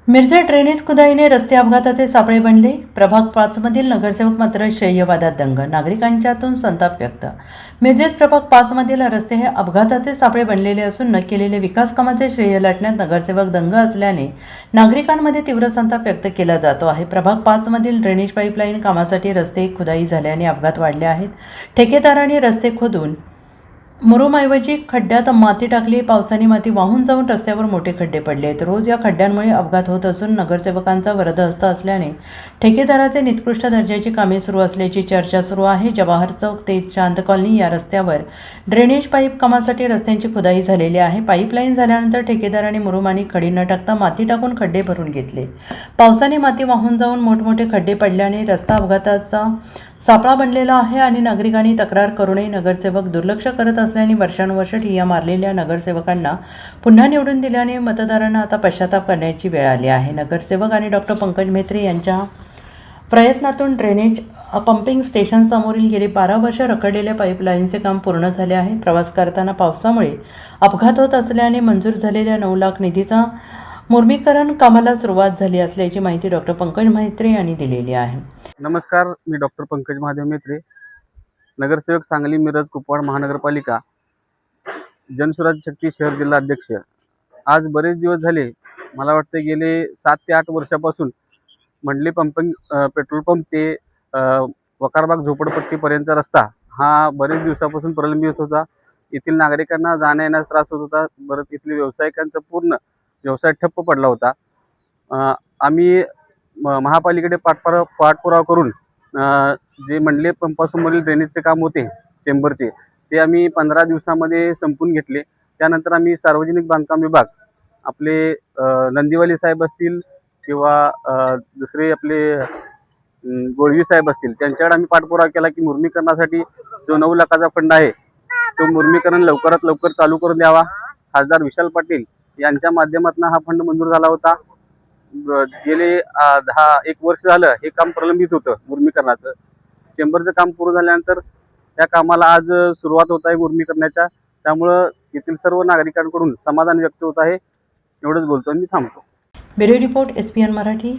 मिरजेत drainage खुदाईने रस्ते अपघाताचे सापळे बनले. प्रभाग 5 मधील नगरसेवक मात्र श्रेयवादात दंग. नागरिकांच्यातून संताप व्यक्त. मिरजेत प्रभाग 5 मधील रस्ते हे अपघाताचे सापळे बनलेले असून न केलेले विकास कामाचे श्रेय लाटण्यात नगरसेवक दंग असल्याने नागरिकांमध्ये तीव्र संताप व्यक्त केला जातो आहे. प्रभाग 5 मधील ड्रेनेज पाईपलाईन कामासाठी रस्ते खुदाई झाल्याने अपघात वाढले आहेत. ठेकेदारांनी रस्ते खोदून मुरुमऐवजी खड्ड्यात माती टाकली. पावसाने माती वाहून जाऊन रस्त्यावर मोठे खड्डे पडले आहेत. रोज या खड्ड्यांमुळे अपघात होत असून नगरसेवकांचा वरदहस्त असल्याने ठेकेदाराचे निकृष्ट दर्जाची कामे सुरू असल्याची चर्चा सुरू आहे. जवाहर चौक ते चांद कॉलनी या रस्त्यावर ड्रेनेज पाईप कामासाठी रस्त्यांची खुदाई झालेली आहे. पाईपलाईन झाल्यानंतर ठेकेदाराने मुरुम आणि खडी न टाकता माती टाकून खड्डे भरून घेतले. पावसाने माती वाहून जाऊन मोठमोठे खड्डे पडल्याने रस्ता अपघाताचा सापळा बनलेला आहे आणि नागरिकांनी तक्रार करूनही नगरसेवक दुर्लक्ष करत असल्याने वर्षानुवर्ष ठिय्या मारलेल्या नगरसेवकांना पुन्हा निवडून दिल्याने मतदारांना आता पश्चाताप करण्याची वेळ आली आहे. नगरसेवक आणि डॉक्टर पंकज म्हेत्रे यांच्या प्रयत्नातून ड्रेनेज पंपिंग स्टेशनसमोरील गेली 12 वर्ष रखडलेल्या पाईपलाईनचे काम पूर्ण झाले आहे. प्रवास करताना पावसामुळे अपघात होत असल्याने मंजूर झालेल्या 9 लाख निधीचा मुर्मीकरण कामाला सुरुवात झाली असल्याची माहिती डॉक्टर पंकज म्हेत्रे यांनी दिलेली आहे. नमस्कार, मी डॉक्टर पंकज महादेव म्हेत्रे, नगरसेवक सांगली मिरज कुपवाड महानगरपालिका, जनसुराज्य शक्ती शहर जिल्हा अध्यक्ष. आज बरेच दिवस झाले, मला वाटते गेले 7 ते 8 वर्षापासून मंडली पंपिंग पेट्रोल पंप ते वकारबाग झोपडपट्टीपर्यंतचा रस्ता हा बरेच दिवसापासून प्रलंबित होता. येथील नागरिकांना जाण्या येण्यास त्रास होत होता. बरं, येथील व्यावसायिकांचा पूर्ण व्यवसाय ठप्प पडला होता. आम्ही महापालिकेकडे पाठपुरावा करून जे मंडले पंपासमोरील ड्रेनेजचे काम होते चेंबरचे, ते आम्ही 15 दिवसामध्ये संपून घेतले. त्यानंतर आम्ही सार्वजनिक बांधकाम विभाग, आपले नंदीवाली साहेब असतील किंवा दुसरे आपले गोळवी साहेब असतील, त्यांच्याकडे आम्ही पाठपुरावा केला की मुर्मीकरणासाठी जो 9 लाखाचा फंड आहे तो मुर्मीकरण लवकरात लवकर चालू करून द्यावा. खासदार विशाल पाटील यांच्या माध्यमातून हा फंड मंजूर झाला होता. गेले 1 वर्ष झालं हे काम प्रलंबित होतं मुर्मीकरणाचं. चेंबरचं काम पूर्ण झाल्यानंतर त्या कामाला आज सुरुवात होत आहे मुर्मीकरणाच्या. त्यामुळं येथील सर्व नागरिकांकडून समाधान व्यक्त होत आहे. एवढंच बोलतो आणि मी थांबतो. Bureau report SPN Marathi.